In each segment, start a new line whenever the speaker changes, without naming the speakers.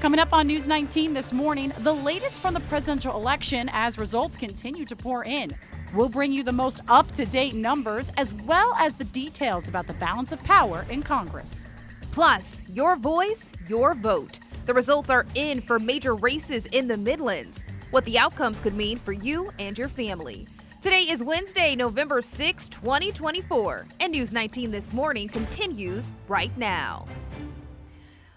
Coming up on News 19 this morning, the latest from the presidential election as results continue to pour in. We'll bring you the most up-to-date numbers as well as the details about the balance of power in Congress.
Plus, your voice, your vote. The results are in for major races in the Midlands. What the outcomes could mean for you and your family. Today is Wednesday, November 6, 2024, and News 19 This Morning continues right now.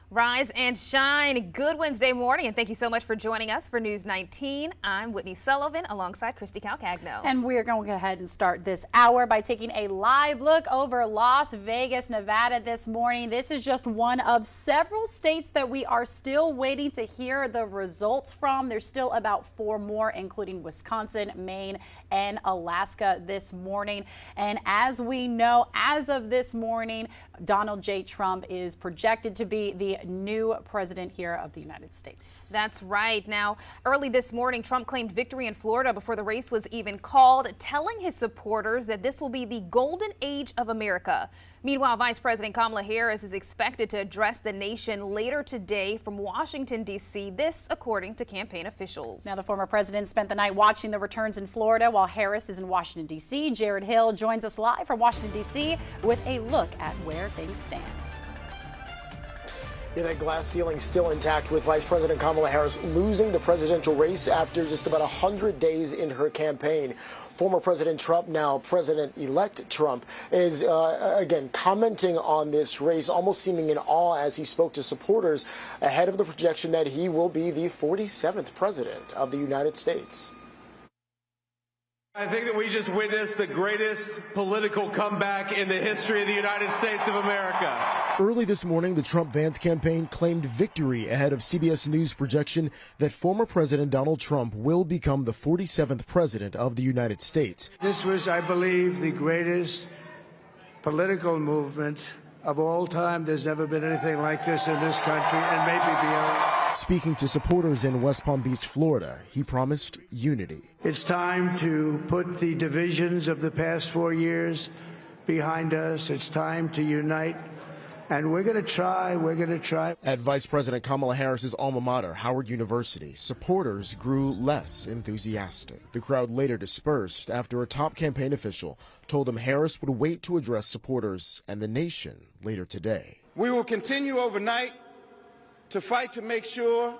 Rise and shine. Good Wednesday morning, and thank you so much for joining us for News 19. I'm Whitney Sullivan alongside Christy Calcagno.
And we're going to go ahead and start this hour by taking a live look over Las Vegas, Nevada this morning. This is just one of several states that we are still waiting to hear the results from. There's still about 4 more, including Wisconsin, Maine, and Alaska this morning. And as we know, as of this morning, Donald J. Trump is projected to be the new president here of the United States.
That's right. Now, early this morning, Trump claimed victory in Florida before the race was even called, telling his supporters that this will be the golden age of America. Meanwhile, Vice President Kamala Harris is expected to address the nation later today from Washington, D.C., this according to campaign officials.
Now, the former president spent the night watching the returns in Florida while Harris is in Washington, D.C. Jared Hill joins us live from Washington, D.C. with a look at where things stand.
Yeah, that glass ceiling still intact with Vice President Kamala Harris losing the presidential race after just about 100 days in her campaign. Former President Trump, now President-elect Trump, is again commenting on this race, almost seeming in awe as he spoke to supporters ahead of the projection that he will be the 47th president of the United States.
I think that we just witnessed the greatest political comeback in the history of the United States of America.
Early this morning, the Trump-Vance campaign claimed victory ahead of CBS News projection that former President Donald Trump will become the 47th president of the United States.
This was, I believe, the greatest political movement of all time. There's never been anything like this in this country and maybe beyond.
Speaking to supporters in West Palm Beach, Florida, he promised unity.
It's time to put the divisions of the past 4 years behind us. It's time to unite. And we're going to try.
At Vice President Kamala Harris's alma mater, Howard University, supporters grew less enthusiastic. The crowd later dispersed after a top campaign official told them Harris would wait to address supporters and the nation later today.
We will continue overnight to fight to make sure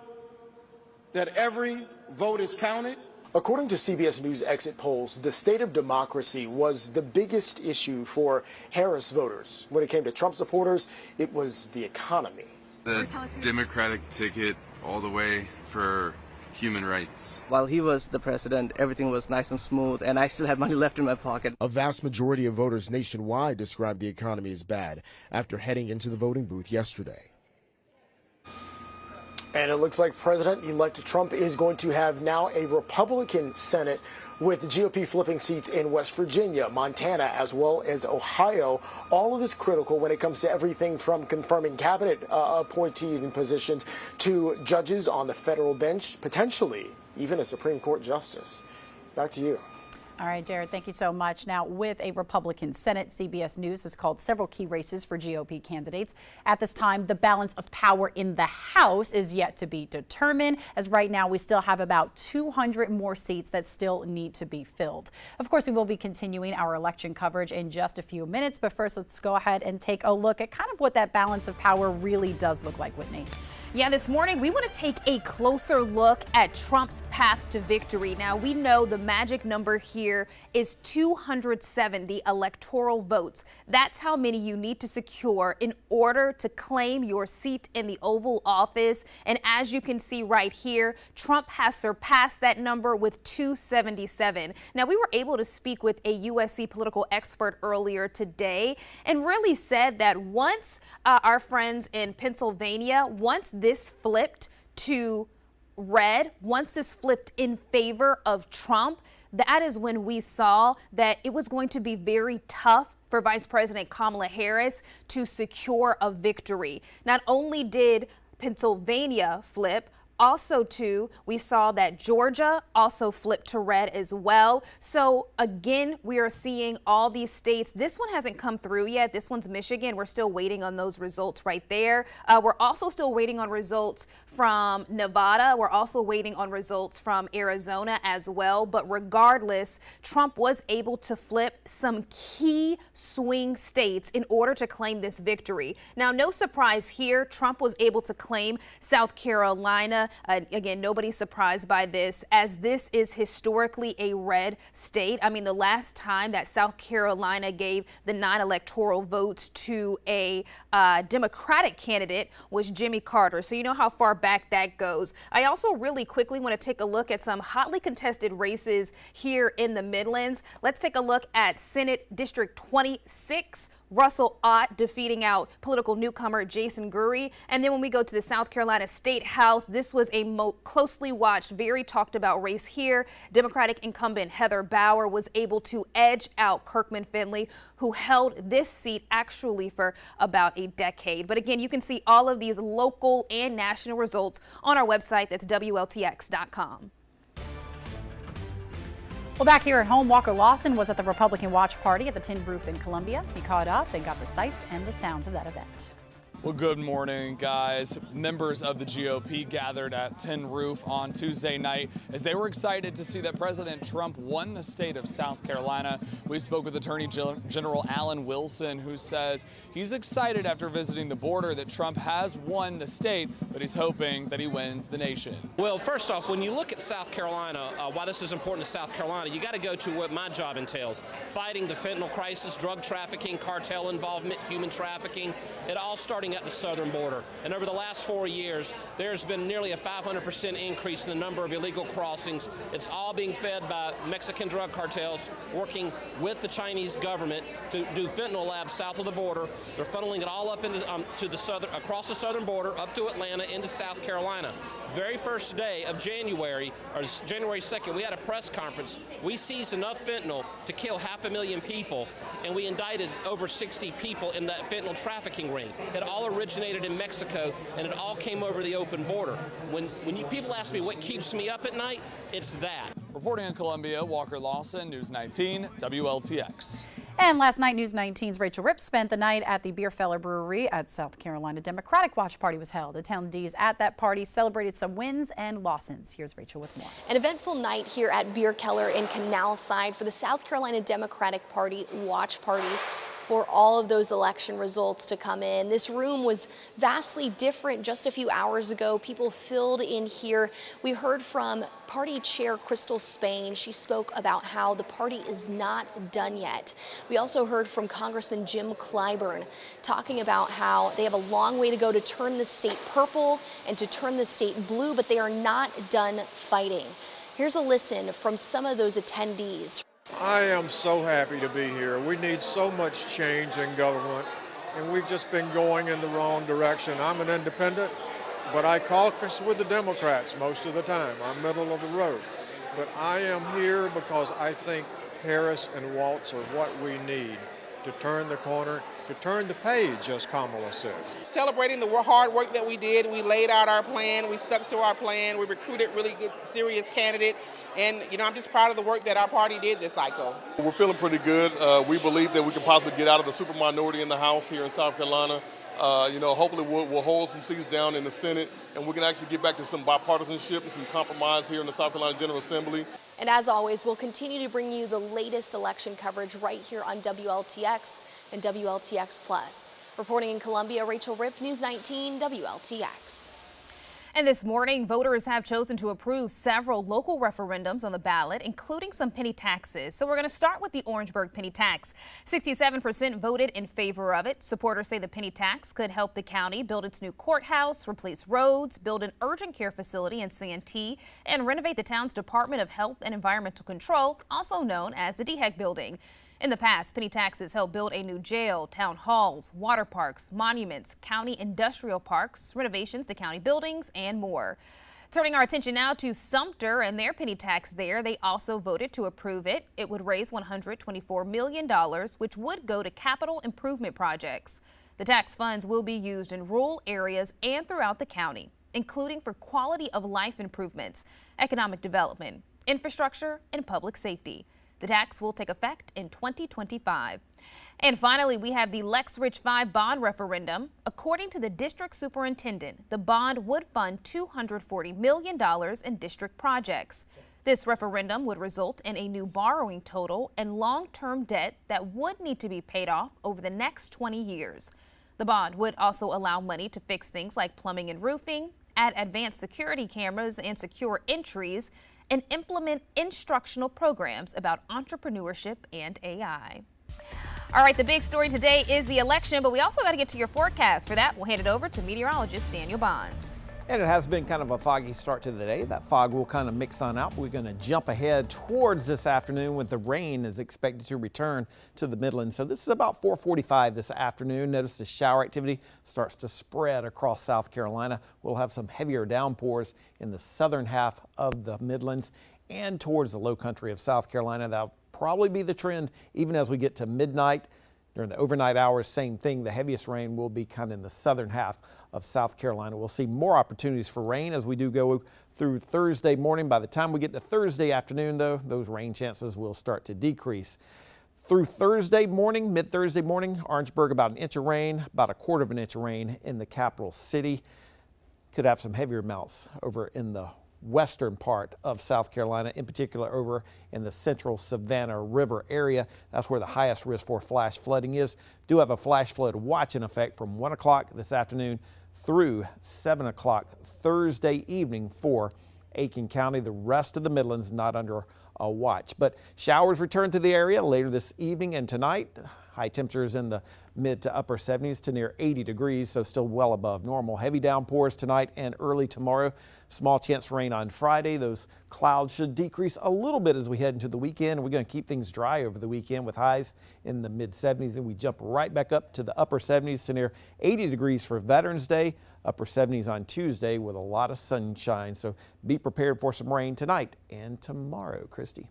that every vote is counted.
According to CBS News exit polls, the state of democracy was the biggest issue for Harris voters. When it came to Trump supporters, it was the economy.
The Democratic ticket all the way for human rights.
While he was the president, everything was nice and smooth, and I still had money left in my pocket.
A vast majority of voters nationwide described the economy as bad after heading into the voting booth yesterday. And it looks like President-elect Trump is going to have now a Republican Senate with the GOP flipping seats in West Virginia, Montana, as well as Ohio. All of this critical when it comes to everything from confirming cabinet appointees and positions to judges on the federal bench, potentially even a Supreme Court justice. Back to you.
All right, Jared, thank you so much. Now, with a Republican Senate, CBS News has called several key races for GOP candidates. At this time, the balance of power in the House is yet to be determined, as right now we still have about 200 more seats that still need to be filled. Of course, we will be continuing our election coverage in just a few minutes, but first let's go ahead and take a look at kind of what that balance of power really does look like, Whitney.
Yeah, this morning we want to take a closer look at Trump's path to victory. Now, we know the magic number here is 270 electoral votes. That's how many you need to secure in order to claim your seat in the Oval Office. And as you can see right here, Trump has surpassed that number with 277. Now, we were able to speak with a USC political expert earlier today and really said that once our friends in Pennsylvania, once this flipped to red, once this flipped in favor of Trump, that is when we saw that it was going to be very tough for Vice President Kamala Harris to secure a victory. Not only did Pennsylvania flip, Also, too, we saw that Georgia also flipped to red as well. So again, we are seeing all these states. This one hasn't come through yet. This one's Michigan. We're still waiting on those results right there. We're also still waiting on results from Nevada. We're also waiting on results from Arizona as well. But regardless, Trump was able to flip some key swing states in order to claim this victory. Now, no surprise here, Trump was able to claim South Carolina. Again, nobody's surprised by this, as this is historically a red state. I mean, the last time that South Carolina gave the 9 electoral votes to a Democratic candidate was Jimmy Carter. So you know how far back that goes. I also really quickly want to take a look at some hotly contested races here in the Midlands. Let's take a look at Senate District 26. Russell Ott defeating out political newcomer Jason Gurry. And then when we go to the South Carolina State House, this was a closely watched, very talked about race here. Democratic incumbent Heather Bauer was able to edge out Kirkman Finley, who held this seat actually for about a decade. But again, you can see all of these local and national results on our website. That's WLTX.com.
Well, back here at home, Walker Lawson was at the Republican Watch Party at the Tin Roof in Columbia. He caught up and got the sights and the sounds of that event.
Well, good morning, guys. Members of the GOP gathered at Tin Roof on Tuesday night as they were excited to see that President Trump won the state of South Carolina. We spoke with Attorney General Alan Wilson, who says he's excited after visiting the border that Trump has won the state, but he's hoping that he wins the nation.
Well, first off, when you look at South Carolina, why this is important to South Carolina, you got to go to what my job entails: fighting the fentanyl crisis, drug trafficking, cartel involvement, human trafficking. It all starting at the southern border. And over the last 4 years, there's been nearly a 500% increase in the number of illegal crossings. It's all being fed by Mexican drug cartels working with the Chinese government to do fentanyl labs south of the border. They're funneling it all up into to the southern, across the southern border, up to Atlanta, into South Carolina. Very first day of January, or January 2nd, we had a press conference. We seized enough fentanyl to kill 500,000 people, and we indicted over 60 people in that fentanyl trafficking ring. It all originated in Mexico, and it all came over the open border. When people ask me what keeps me up at night, it's that.
Reporting in Columbia, Walker Lawson, News 19, WLTX.
And last night, News 19's Rachel Ripp spent the night at the Beerfeller Brewery at South Carolina. Democratic Watch Party was held. Attendees at that party celebrated some wins and losses. Here's Rachel with more.
An eventful night here at Beerfeller in Canal Side for the South Carolina Democratic Party Watch Party. For all of those election results to come in. This room was vastly different just a few hours ago. People filled in here. We heard from party chair Crystal Spain. She spoke about how the party is not done yet. We also heard from Congressman Jim Clyburn talking about how they have a long way to go to turn the state purple and to turn the state blue, but they are not done fighting. Here's a listen from some of those attendees.
I am so happy to be here. We need so much change in government, and we've just been going in the wrong direction. I'm an independent, but I caucus with the Democrats most of the time. I'm middle of the road. But I am here because I think Harris and Walz are what we need to turn the corner, to turn the page, as Kamala says.
Celebrating the hard work that we did, we laid out our plan, we stuck to our plan, we recruited really good, serious candidates. And, I'm just proud of the work that our party did this cycle.
We're feeling pretty good. We believe that we can possibly get out of the super minority in the House here in South Carolina. Hopefully we'll hold some seats down in the Senate, and we can actually get back to some bipartisanship and some compromise here in the South Carolina General Assembly.
And as always, we'll continue to bring you the latest election coverage right here on WLTX and WLTX Plus. Reporting in Columbia, Rachel Ripp, News 19, WLTX.
And this morning, voters have chosen to approve several local referendums on the ballot, including some penny taxes. So we're going to start with the Orangeburg penny tax. 67% voted in favor of it. Supporters say the penny tax could help the county build its new courthouse, replace roads, build an urgent care facility in Santee, and renovate the town's Department of Health and Environmental Control, also known as the DHEC building. In the past, penny taxes helped build a new jail, town halls, water parks, monuments, county industrial parks, renovations to county buildings, and more. Turning our attention now to Sumter and their penny tax there. They also voted to approve it. It would raise $124 million, which would go to capital improvement projects. The tax funds will be used in rural areas and throughout the county. including for quality of life improvements, economic development, infrastructure, and public safety. The tax will take effect in 2025. And finally, we have the Lex Rich 5 bond referendum. According to the district superintendent, the bond would fund $240 million in district projects. This referendum would result in a new borrowing total and long-term debt that would need to be paid off over the next 20 years. The bond would also allow money to fix things like plumbing and roofing, add advanced security cameras and secure entries, and implement instructional programs about entrepreneurship and AI. All right, the big story today is the election, but we also got to get to your forecast. For that, we'll hand it over to meteorologist Daniel Bonds.
And it has been kind of a foggy start to the day. That fog will kind of mix on out. We're going to jump ahead towards this afternoon when the rain is expected to return to the Midlands. So this is about 4:45 this afternoon. Notice the shower activity starts to spread across South Carolina. We'll have some heavier downpours in the southern half of the Midlands and towards the low country of South Carolina. That'll probably be the trend even as we get to midnight. During the overnight hours, same thing. The heaviest rain will be kind of in the southern half of South Carolina. We'll see more opportunities for rain as we do go through Thursday morning. By the time we get to Thursday afternoon, though, those rain chances will start to decrease. Through Thursday morning, mid-Thursday morning, Orangeburg about an inch of rain, about a quarter of an inch of rain in the capital city. Could have some heavier amounts over in the western part of South Carolina, in particular over in the central Savannah River area. That's where the highest risk for flash flooding is. Do have a flash flood watch in effect from 1 o'clock this afternoon through 7 o'clock Thursday evening for Aiken County. The rest of the Midlands not under a watch, but showers return to the area later this evening and tonight. High temperatures in the mid to upper 70s to near 80 degrees, so still well above normal. Heavy downpours tonight and early tomorrow. Small chance for rain on Friday. Those clouds should decrease a little bit as we head into the weekend. We're going to keep things dry over the weekend with highs in the mid 70s, and we jump right back up to the upper 70s to near 80 degrees for Veterans Day. Upper 70s on Tuesday with a lot of sunshine. So be prepared for some rain tonight and tomorrow. Christy.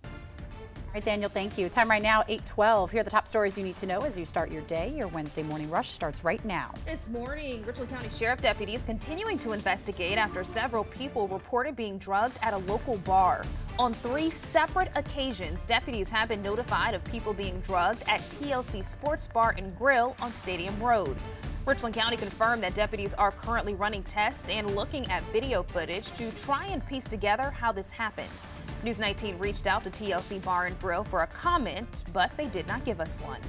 All right, Daniel, thank you. Time right now, 8:12. Here are the top stories you need to know as you start your day. Your Wednesday morning rush starts right now.
This morning, Richland County Sheriff deputies continuing to investigate after several people reported being drugged at a local bar. On 3 separate occasions, deputies have been notified of people being drugged at TLC Sports Bar and Grill on Stadium Road. Richland County confirmed that deputies are currently running tests and looking at video footage to try and piece together how this happened. News 19 reached out to TLC Bar and Grill for a comment, but they did not give us one.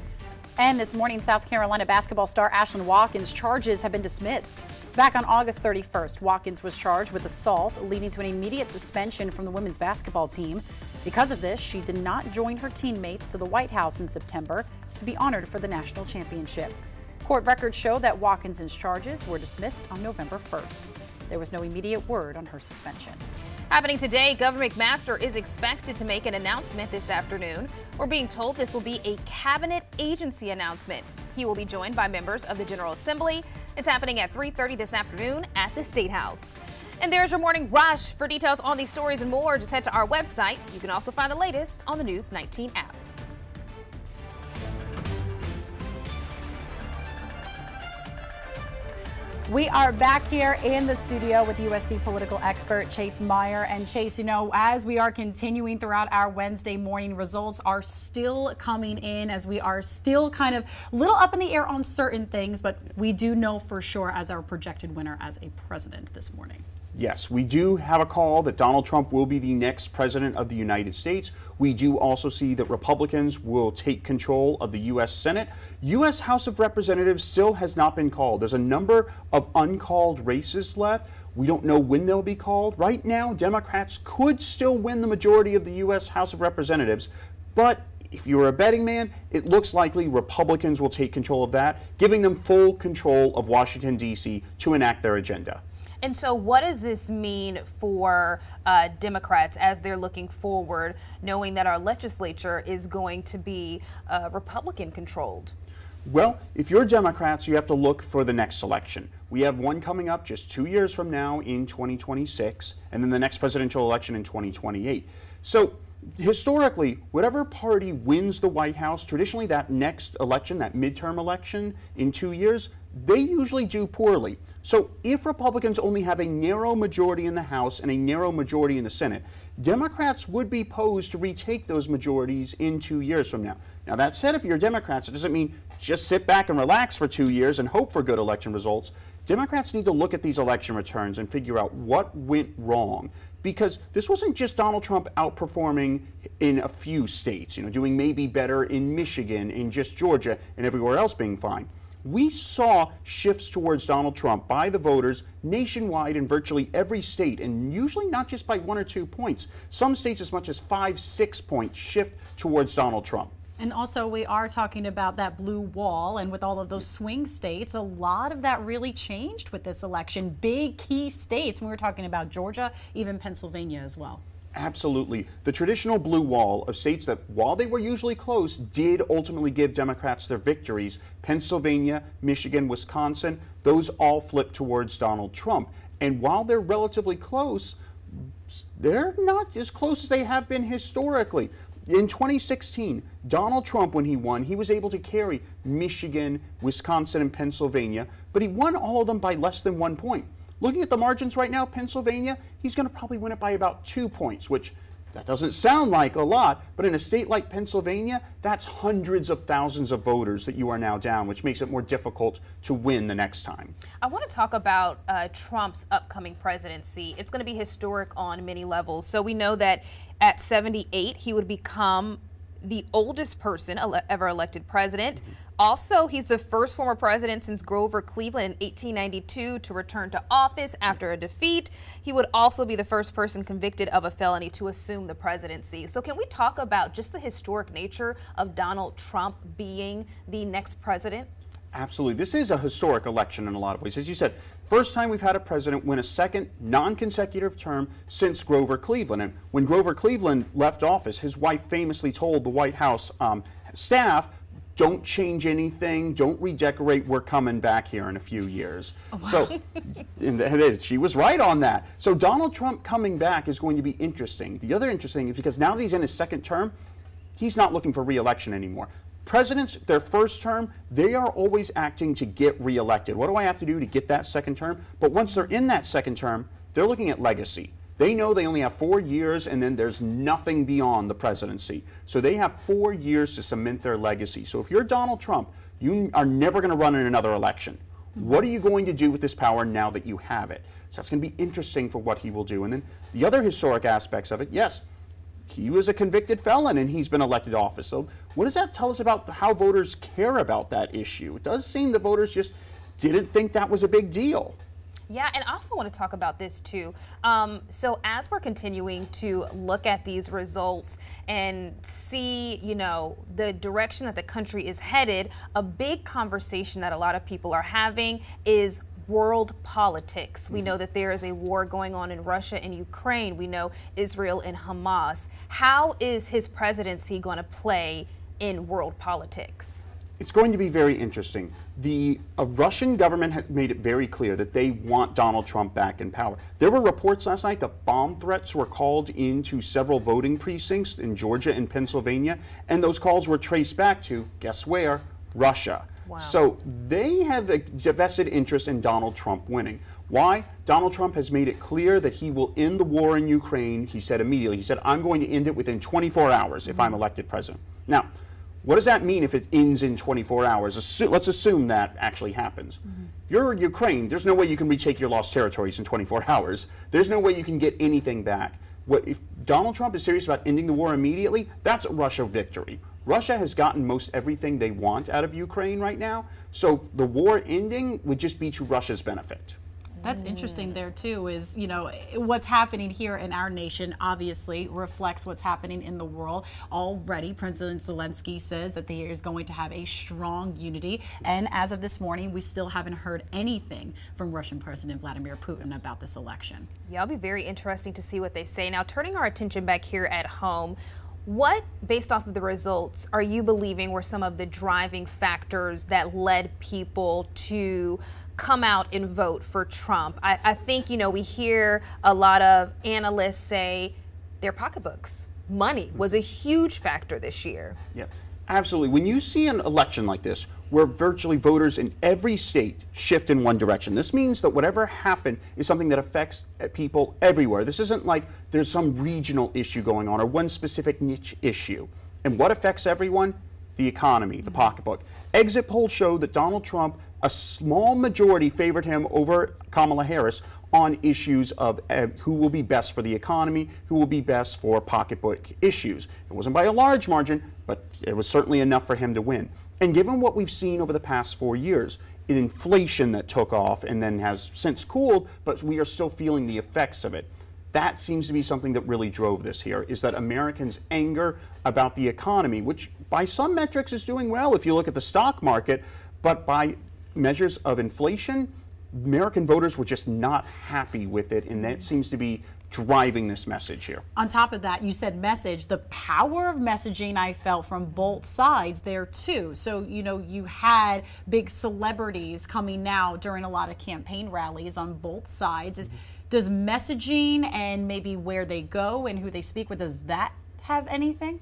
And this morning, South Carolina basketball star Ashlyn Watkins' charges have been dismissed. Back on August 31st, Watkins was charged with assault, leading to an immediate suspension from the women's basketball team. Because of this, she did not join her teammates to the White House in September to be honored for the national championship. Court records show that Watkins' charges were dismissed on November 1st. There was no immediate word on her suspension.
Happening today, Governor McMaster is expected to make an announcement this afternoon. We're being told this will be a cabinet agency announcement. He will be joined by members of the General Assembly. It's happening at 3:30 this afternoon at the State House. And there's your morning rush. For details on these stories and more, just head to our website. You can also find the latest on the News 19 app.
We are back here in the studio with USC political expert Chase Meyer. And Chase, you know, as we are continuing throughout our Wednesday morning, results are still coming in as we are still kind of a little up in the air on certain things, but we do know for sure as our projected winner as a president this morning.
Yes, we do have a call that Donald Trump will be the next president of the United States. We do also see that Republicans will take control of the U.S. Senate. U.S. House of Representatives still has not been called. There's a number of uncalled races left. We don't know when they'll be called. Right now, Democrats could still win the majority of the U.S. House of Representatives, but if you're a betting man, it looks likely Republicans will take control of that, giving them full control of Washington, D.C. to enact their agenda.
And so what does this mean for Democrats as they're looking forward, knowing that our legislature is going to be Republican controlled?
Well, if you're Democrats, you have to look for the next election. We have one coming up just 2 years from now in 2026, and then the next presidential election in 2028. So historically, whatever party wins the White House, traditionally that next election, that midterm election in 2 years, they usually do poorly. So if Republicans only have a narrow majority in the House and a narrow majority in the Senate, Democrats would be posed to retake those majorities in 2 years from now. Now, that said, if you're Democrats, it doesn't mean just sit back and relax for 2 years and hope for good election results. Democrats need to look at these election returns and figure out what went wrong. Because this wasn't just Donald Trump outperforming in a few states, doing maybe better in Michigan, in just Georgia, and everywhere else being fine. We saw shifts towards Donald Trump by the voters nationwide in virtually every state, and usually not just by 1 or 2 points. Some states as much as 5-6 points shift towards Donald Trump.
And also, we are talking about that blue wall, and with all of those swing states, a lot of that really changed with this election. Big key states, when we were talking about Georgia, even Pennsylvania as well.
Absolutely. The traditional blue wall of states that, while they were usually close, did ultimately give Democrats their victories. Pennsylvania, Michigan, Wisconsin, those all flipped towards Donald Trump. And while they're relatively close, they're not as close as they have been historically. In 2016, Donald Trump, when he won, he was able to carry Michigan, Wisconsin, and Pennsylvania, but he won all of them by less than 1 point. Looking at the margins right now, Pennsylvania, he's going to probably win it by about 2 points, which that doesn't sound like a lot, but in a state like Pennsylvania, that's hundreds of thousands of voters that you are now down, which makes it more difficult to win the next time.
I want to talk about Trump's upcoming presidency. It's going to be historic on many levels. So we know that at 78, he would become the oldest person ever elected president. Also, he's the first former president since Grover Cleveland in 1892 to return to office after a defeat. He would also be the first person convicted of a felony to assume the presidency. So can we talk about just the historic nature of Donald Trump being the next president?
Absolutely. This is a historic election in a lot of ways. As you said, first time we've had a president win a second non-consecutive term since Grover Cleveland. And when Grover Cleveland left office, his wife famously told the White House staff, don't change anything, don't redecorate, we're coming back here in a few years. Oh, wow. So she was right on that. So Donald Trump coming back is going to be interesting. The other interesting is because now that he's in his second term, he's not looking for re-election anymore. Presidents, their first term, they are always acting to get reelected. What do I have to do to get that second term? But once they're in that second term, they're looking at legacy. They know they only have 4 years and then there's nothing beyond the presidency. So they have 4 years to cement their legacy. So if you're Donald Trump, you are never going to run in another election. What are you going to do with this power now that you have it? So that's going to be interesting for what he will do. And then the other historic aspects of it, yes, he was a convicted felon and he's been elected to office. So what does that tell us about how voters care about that issue? It does seem the voters just didn't think that was a big deal.
Yeah, and I also want to talk about this too. So as we're continuing to look at these results and see, the direction that the country is headed, a big conversation that a lot of people are having is world politics. We know that there is a war going on in Russia and Ukraine. We know Israel and Hamas. How is his presidency going to play in world politics?
It's going to be very interesting. The Russian government has made it very clear that they want Donald Trump back in power. There were reports last night that bomb threats were called into several voting precincts in Georgia and Pennsylvania, and those calls were traced back to, guess where? Russia. Wow. So they have a vested interest in Donald Trump winning. Why? Donald Trump has made it clear that he will end the war in Ukraine. He said immediately, he said, I'm going to end it within 24 hours if I'm elected president. Now, what does that mean if it ends in 24 hours? Let's assume that actually happens. If you're Ukraine, there's no way you can retake your lost territories in 24 hours. There's no way you can get anything back. If Donald Trump is serious about ending the war immediately, that's a Russia victory. Russia has gotten most everything they want out of Ukraine right now, so the war ending would just be to Russia's benefit.
That's interesting there too, is, what's happening here in our nation obviously reflects what's happening in the world. Already, President Zelensky says that there is going to have a strong unity. And as of this morning, we still haven't heard anything from Russian President Vladimir Putin about this election.
Yeah, it'll be very interesting to see what they say. Now, turning our attention back here at home, what, based off of the results, are you believing were some of the driving factors that led people to come out and vote for Trump? I think, we hear a lot of analysts say their pocketbooks. Money was a huge factor this year.
Yeah, absolutely. When you see an election like this, where virtually voters in every state shift in one direction. This means that whatever happened is something that affects people everywhere. This isn't like there's some regional issue going on or one specific niche issue. And what affects everyone? The economy, the pocketbook. Exit polls show that Donald Trump, a small majority favored him over Kamala Harris on issues of who will be best for the economy, who will be best for pocketbook issues. It wasn't by a large margin, but it was certainly enough for him to win. And given what we've seen over the past 4 years, inflation that took off and then has since cooled, but we are still feeling the effects of it. That seems to be something that really drove this here, is that Americans' anger about the economy, which by some metrics is doing well if you look at the stock market, but by measures of inflation, American voters were just not happy with it, and that seems to be driving this message here.
On top of that, you said message. The power of messaging I felt from both sides there too. So, you had big celebrities coming now during a lot of campaign rallies on both sides. Does messaging and maybe where they go and who they speak with, does that have anything?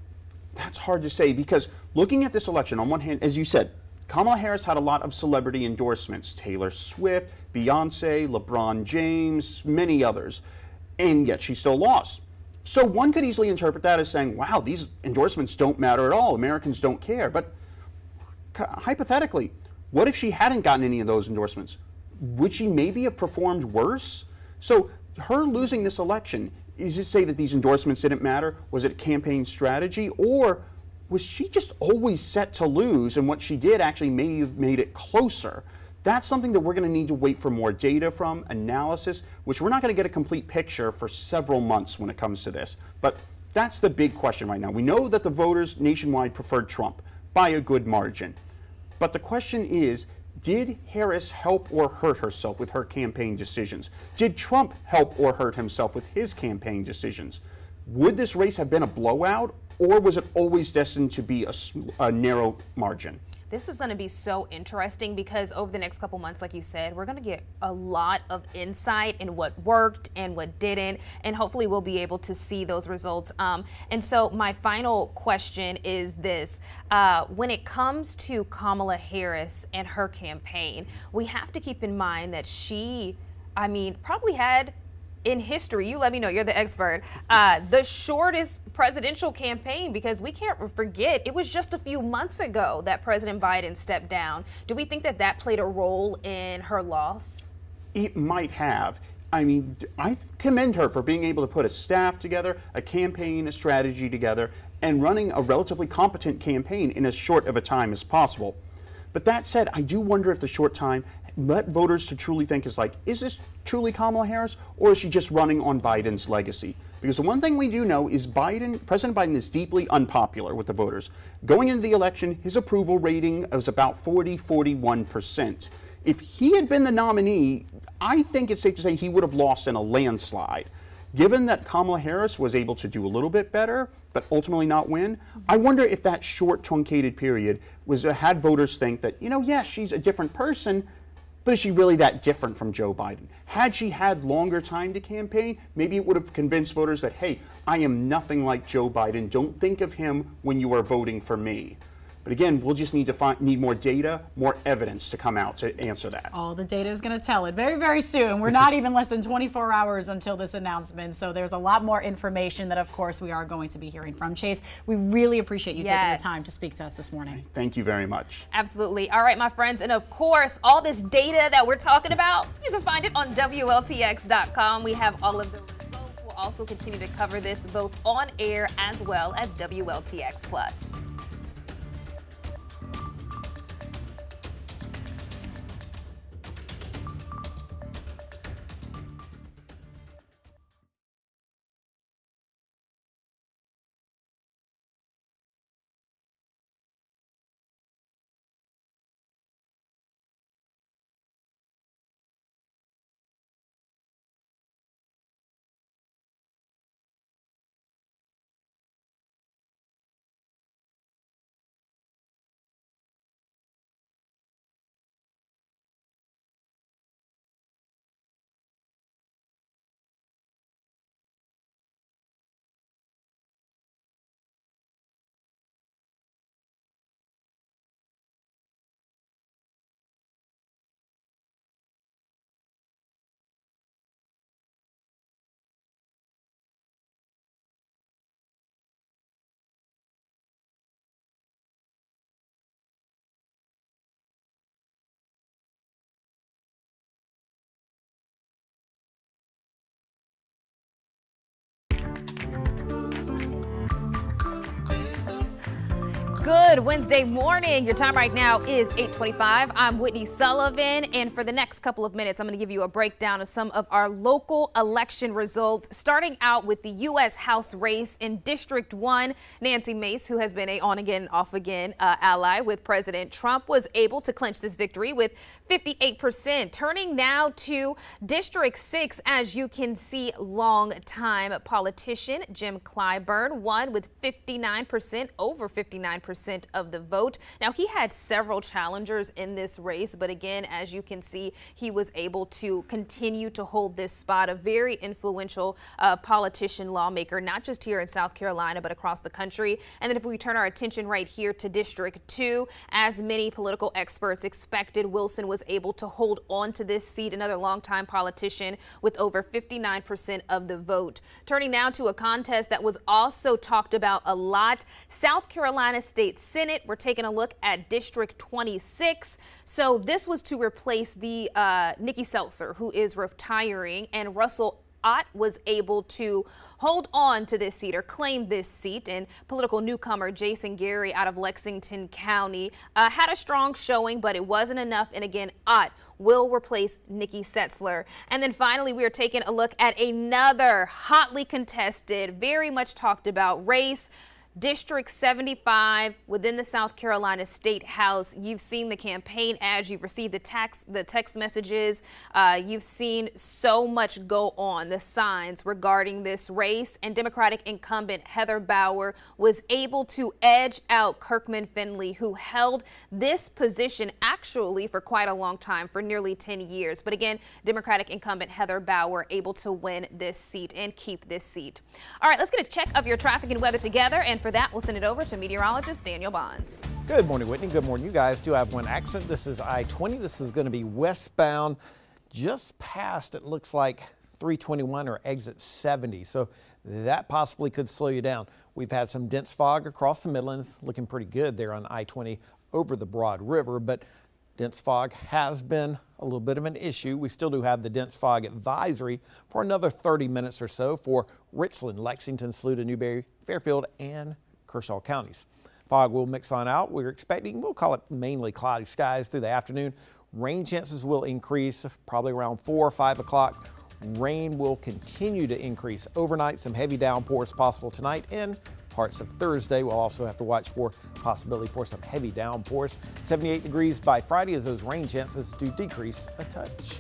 That's hard to say, because looking at this election, on one hand, as you said, Kamala Harris had a lot of celebrity endorsements. Taylor Swift, Beyonce, LeBron James, many others. And yet she still lost. So one could easily interpret that as saying, wow, these endorsements don't matter at all. Americans don't care. But hypothetically, what if she hadn't gotten any of those endorsements? Would she maybe have performed worse? So her losing this election, is it say that these endorsements didn't matter? Was it a campaign strategy? Or was she just always set to lose, and what she did actually may have made it closer? That's something that we're going to need to wait for more data from, analysis, which we're not going to get a complete picture for several months when it comes to this. But that's the big question right now. We know that the voters nationwide preferred Trump by a good margin. But the question is, did Harris help or hurt herself with her campaign decisions? Did Trump help or hurt himself with his campaign decisions? Would this race have been a blowout, or was it always destined to be a narrow margin?
This is going to be so interesting, because over the next couple months, like you said, we're going to get a lot of insight in what worked and what didn't, and hopefully we'll be able to see those results. And so my final question is this. When it comes to Kamala Harris and her campaign, we have to keep in mind that she, probably had, in history, you let me know, you're the expert, the shortest presidential campaign, because we can't forget, it was just a few months ago that President Biden stepped down. Do we think that that played a role in her loss?
It might have. I commend her for being able to put a staff together, a campaign, a strategy together, and running a relatively competent campaign in as short of a time as possible. But that said, I do wonder if the short time led voters to truly think is this truly Kamala Harris, or is she just running on Biden's legacy? Because the one thing we do know is President Biden is deeply unpopular with the voters. Going into the election, his approval rating was about 41%. If he had been the nominee, I think it's safe to say he would have lost in a landslide. Given that Kamala Harris was able to do a little bit better, but ultimately not win, I wonder if that short, truncated period had voters think that, yes, she's a different person, but is she really that different from Joe Biden? Had she had longer time to campaign, maybe it would have convinced voters that, hey, I am nothing like Joe Biden. Don't think of him when you are voting for me. But again, we'll just need to need more data, more evidence to come out to answer that.
All the data is going to tell it very, very soon. We're not even less than 24 hours until this announcement. So there's a lot more information that, of course, we are going to be hearing from. Chase, we really appreciate you taking the time to speak to us this morning.
Thank you very much.
Absolutely. All right, my friends. And of course, all this data that we're talking about, you can find it on WLTX.com. We have all of the results. We'll also continue to cover this both on air as well as WLTX Plus. Good Wednesday morning. Your time right now is 8:25. I'm Whitney Sullivan, and for the next couple of minutes, I'm going to give you a breakdown of some of our local election results, starting out with the U.S. House race in District 1. Nancy Mace, who has been a on-again, off-again ally with President Trump, was able to clinch this victory with 58%. Turning now to District 6, as you can see, long-time politician Jim Clyburn won with 59%, over 59% of the vote. Now, he had several challengers in this race, but again, as you can see, he was able to continue to hold this spot. A very influential politician, lawmaker, not just here in South Carolina, but across the country. And then if we turn our attention right here to District 2, as many political experts expected, Wilson was able to hold on to this seat, another longtime politician with over 59% of the vote. Turning now to a contest that was also talked about a lot, South Carolina State Senate. We're taking a look at District 26. So this was to replace the Nikki Seltzer, who is retiring, and Russell Ott was able to hold on to this seat or claim this seat, and political newcomer Jason Gary out of Lexington County had a strong showing, but it wasn't enough. And again, Ott will replace Nikki Setzler. And then finally, we are taking a look at another hotly contested, very much talked about race. District 75 within the South Carolina State House. You've seen the campaign ads, you've received the text messages, you've seen so much go on, the signs regarding this race, and Democratic incumbent Heather Bauer was able to edge out Kirkman Finley, who held this position actually for quite a long time, for nearly 10 years. But again, Democratic incumbent Heather Bauer able to win this seat and keep this seat. All right, let's get a check of your traffic and weather together, and for that, we'll send it over to meteorologist Daniel Bonds.
Good morning, Whitney. Good morning. You guys do have one accident. This is I-20. This is going to be westbound just past, it looks like, 321 or exit 70. So that possibly could slow you down. We've had some dense fog across the Midlands, looking pretty good there on I-20 over the Broad River, but dense fog has been a little bit of an issue. We still do have the dense fog advisory for another 30 minutes or so for Richland, Lexington, Saluda, Newberry, Fairfield, and Kershaw counties. Fog will mix on out. We're expecting, we'll call it mainly cloudy skies through the afternoon. Rain chances will increase probably around 4 or 5 o'clock. Rain will continue to increase overnight. Some heavy downpours possible tonight and parts of Thursday. We'll also have to watch for possibility for some heavy downpours. 78 degrees by Friday as those rain chances do decrease a touch.